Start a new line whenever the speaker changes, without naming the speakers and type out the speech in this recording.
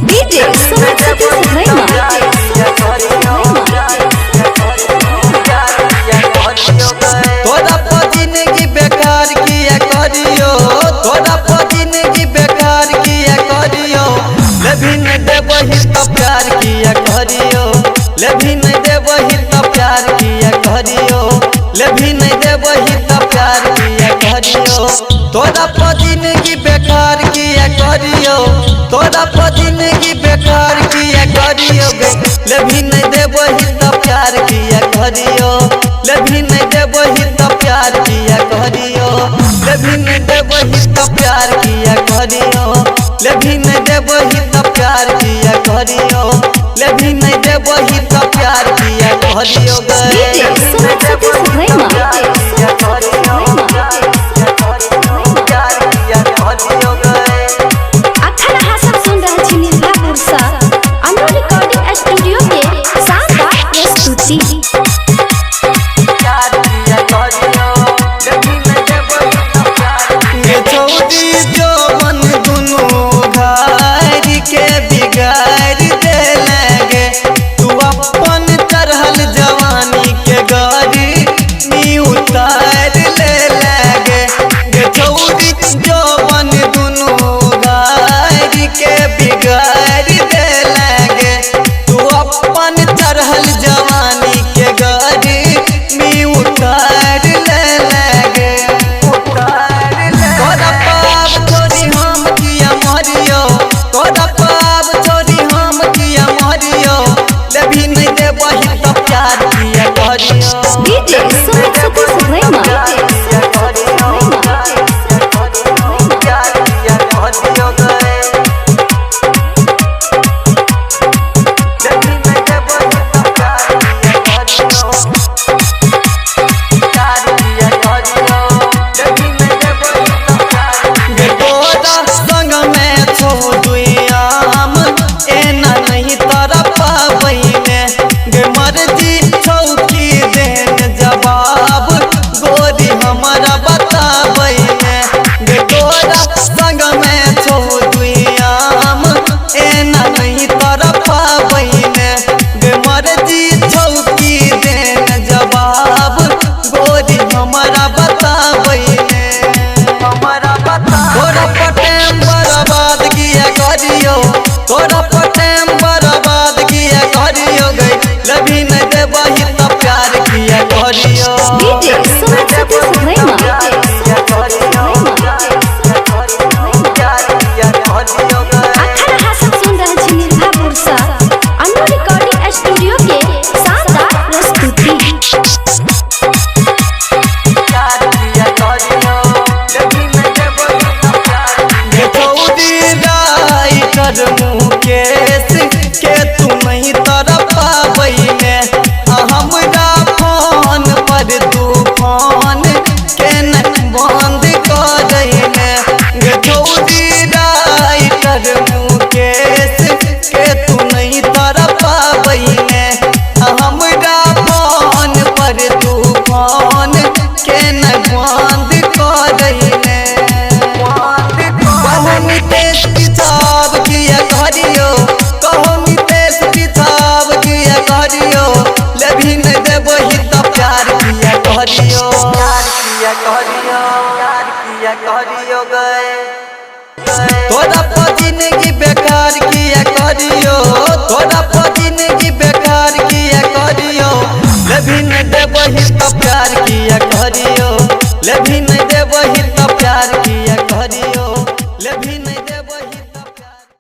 DJ Sumit Satish Rema।
तोरा पर जिंदगी बेकार किया करियो, तोरा पर जिंदगी बेकार किया करियो, लेभी नहीं देबही तो प्यार किया करियो, लेभी नहीं देबही तो प्यार किया करियो, लेभी नहीं देबही तो प्यार किया करियो। तोरा पर जिंदगी बेकार किया करियो, तोरा पर जिंदगी बेकार किया करियो, लेभी नहीं देबही तो प्यार किया करियो, लेभी नहीं देबही तो प्यार किया करियो, लेभी नहीं देबही तो प्यार किया करियो, लेभी नहीं देबही तो प्यार किया करियो, लेभी नहीं देबही तो प्यार किया करियो।
DJ Sumit Satish Rema। अखन अहाँ सब सुन रहल छी मिर्जापुर सँ अनु रिकॉर्डिंग स्टूडियो के शानदार प्रस्तुति।
चौड़ी जो मन दुनू घर के बिगाड़ दे लगे, तू अपन चढ़ल जवानी के गाड़ी नी उतार ले लगे। चौड़ी जो मन दुनू घर के बिगाड़ दे लगे, तू अपन चढ़ल जवानी के गाड़ी नी उतार ले लगे। तोरा पाप छोड़ी हम किया मरियो, तोरा पाप छोड़ी हम किया मरियो, लेभी नहीं देबही तो प्यार किया करियो।
DJ Sumit Satish Rema।
संग में छो दुआम एना नहीं तोरा पाबैने, गे मर्जी छौकी देन जवाब गोरी हमारा बताबैने। गे तोरा संग में छो दुआम एना नहीं तोरा पाबैने, गे मर्जी छौकी देन जवाब गोरी हमारा बताबैने। तोरा पटेम बर्बाद किया करियो, तोरा पटेम बर्बाद किया करियो, गई लेभी नहीं देबही तो प्यार किया करियो।
DJ Sumit Satish Rema। अखन अहाँ सब सुन रहल छी मिर्जापुर सँ अनु रिकॉर्डिंग स्टूडियो के शानदार प्रस्तुति।
कर मुकेश के तू नहीं तोरा पाबैने, हमरा फोन पर तूफान के नहीं बंद करैने। गठौड़ी राइटर मुकेश के तू नहीं तोरा पाबैने, हमरा फोन पर तूफान के नहीं बंद करैने। कहो नितेश पिताब किया करियो, कहो नितेश पिताब किया करियो, लेभी नहीं देबही तो प्यार किया करियो। तोरा पर जिंदगी बेकार किया करियो, तोरा पर जिंदगी बेकार किया करियो, लेभी नहीं देबही तो प्यार किया करियो, लेभी नहीं देबही